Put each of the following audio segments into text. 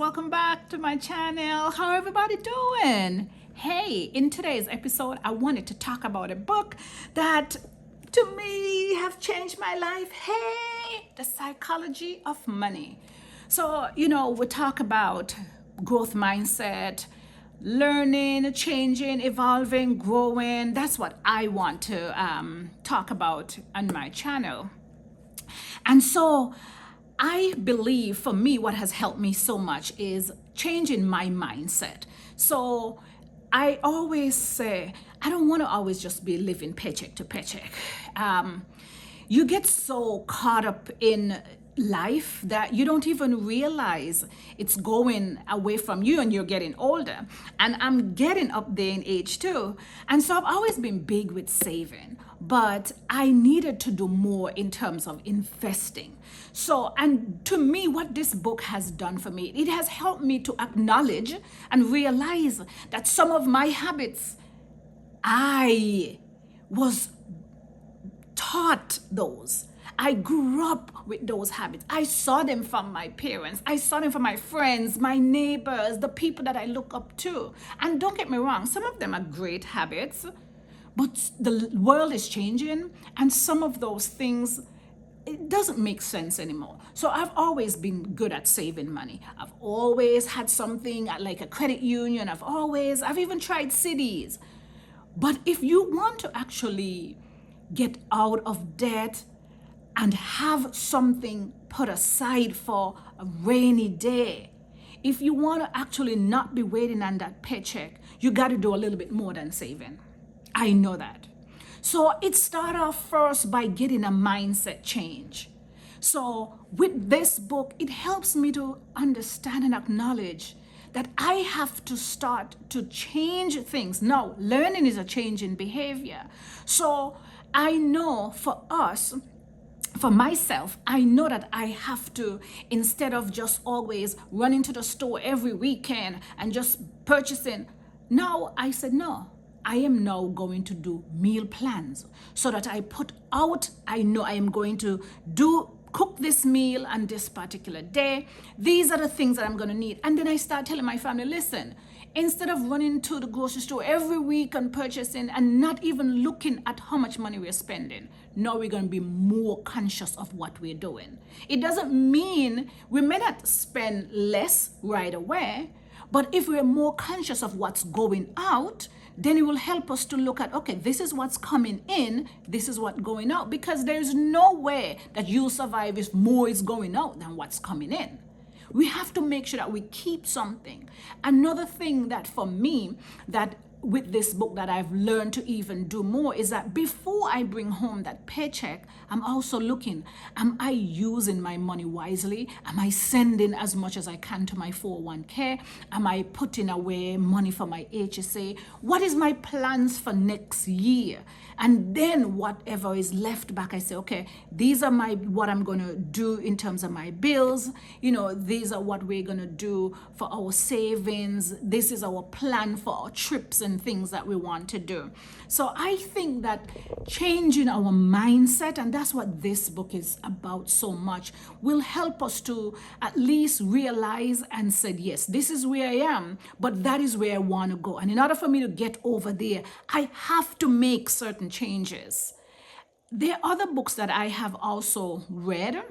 welcome back to my channel. How everybody doing? Hey, in today's episode, I wanted to talk about a book that to me have changed my life. Hey, The Psychology of Money. So, we talk about growth mindset, learning, changing, evolving, growing. That's what I want to talk about on my channel. And so I believe for me, what has helped me so much is changing my mindset. So I always say, I don't want to always just be living paycheck to paycheck. You get so caught up in life that you don't even realize it's going away from you and you're getting older. And I'm getting up there in age too. And so I've always been big with saving, but I needed to do more in terms of investing. So, and to me, what this book has done for me, it has helped me to acknowledge and realize that some of my habits, I was taught those. I grew up with those habits. I saw them from my parents. I saw them from my friends, my neighbors, the people that I look up to. And don't get me wrong, some of them are great habits, but the world is changing and some of those things, it doesn't make sense anymore. So I've always been good at saving money. I've always had something like a credit union. I've even tried CDs. But if you want to actually get out of debt and have something put aside for a rainy day, if you want to actually not be waiting on that paycheck, you got to do a little bit more than saving. I know that. So it started off first by getting a mindset change. So with this book, it helps me to understand and acknowledge that I have to start to change things. Now, learning is a change in behavior. So I know for us, for myself, I know that I have to, instead of just always running to the store every weekend and just purchasing, now I said, no, I am now going to do meal plans so that I put out, I know I am going to cook this meal on this particular day. These are the things that I'm going to need. And then I start telling my family, listen, instead of running to the grocery store every week and purchasing and not even looking at how much money we're spending, now we're going to be more conscious of what we're doing. It doesn't mean we may not spend less right away, but if we're more conscious of what's going out, then it will help us to look at, okay, this is what's coming in, this is what's going out, because there's no way that you'll survive if more is going out than what's coming in. We have to make sure that we keep something. Another thing that for me, that with this book that I've learned to even do more is that before I bring home that paycheck, I'm also looking, am I using my money wisely? Am I sending as much as I can to my 401k? Am I putting away money for my HSA? What is my plans for next year? And then whatever is left back, I say, okay, these are what I'm going to do in terms of my bills. These are what we're going to do for our savings. This is our plan for our trips and things that we want to do. So I think that changing our mindset, and that's what this book is about so much, will help us to at least realize and say, yes, this is where I am, but that is where I want to go. And in order for me to get over there, I have to make certain changes. There are other books that I have also read,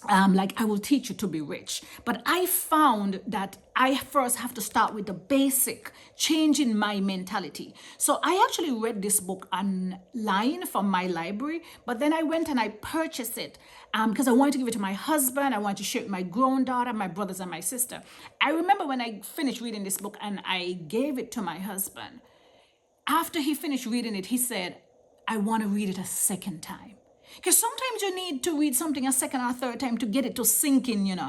like I Will Teach You to Be Rich. But I found that I first have to start with the basic, changing my mentality. So I actually read this book online from my library, but then I went and I purchased it because I wanted to give it to my husband. I wanted to share it with my grown daughter, my brothers, and my sister. I remember when I finished reading this book and I gave it to my husband. After he finished reading it, he said, I want to read it a second time. Because sometimes you need to read something a second or third time to get it to sink in.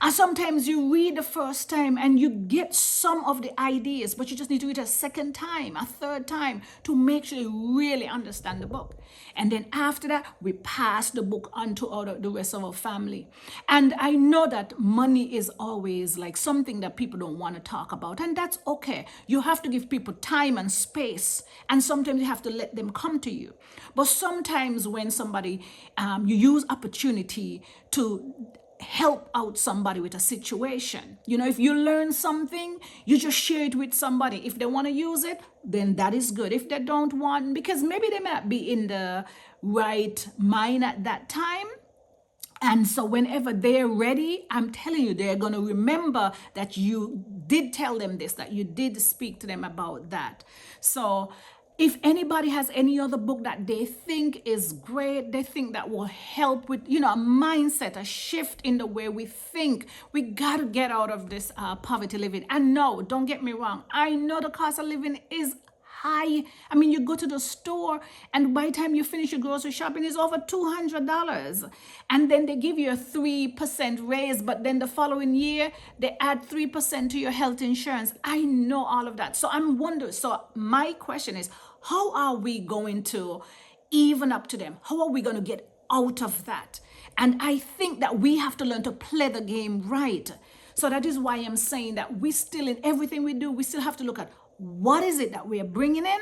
And sometimes you read the first time and you get some of the ideas, but you just need to read a second time, a third time to make sure you really understand the book. And then after that, we pass the book on to the rest of our family. And I know that money is always like something that people don't want to talk about. And that's okay. You have to give people time and space. And sometimes you have to let them come to you. But sometimes when somebody, you use opportunity to help out somebody with a situation. If you learn something, you just share it with somebody. If they want to use it, then that is good. If they don't want, because maybe they might be in the right mind at that time, and so whenever they're ready, I'm telling you, they're going to remember that you did tell them this, that you did speak to them about that. So if anybody has any other book that they think is great, they think that will help with, a mindset, a shift in the way we think, we got to get out of this poverty living. And no, don't get me wrong. I know the cost of living is high. I mean, you go to the store and by the time you finish your grocery shopping, it's over $200. And then they give you a 3% raise, but then the following year, they add 3% to your health insurance. I know all of that. So I'm wondering, so my question is, how are we going to even up to them? How are we going to get out of that? And I think that we have to learn to play the game right. So that is why I'm saying that we still, in everything we do, we still have to look at what is it that we are bringing in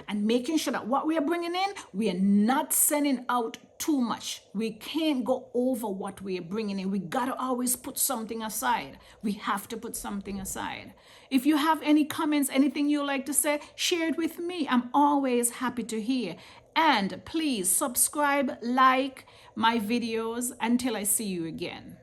and making sure that what we are bringing in, we are not sending out too much. We can't go over what we are bringing in. We got to always put something aside. We have to put something aside. If you have any comments, anything you like to say, share it with me. I'm always happy to hear. And please subscribe, like my videos until I see you again.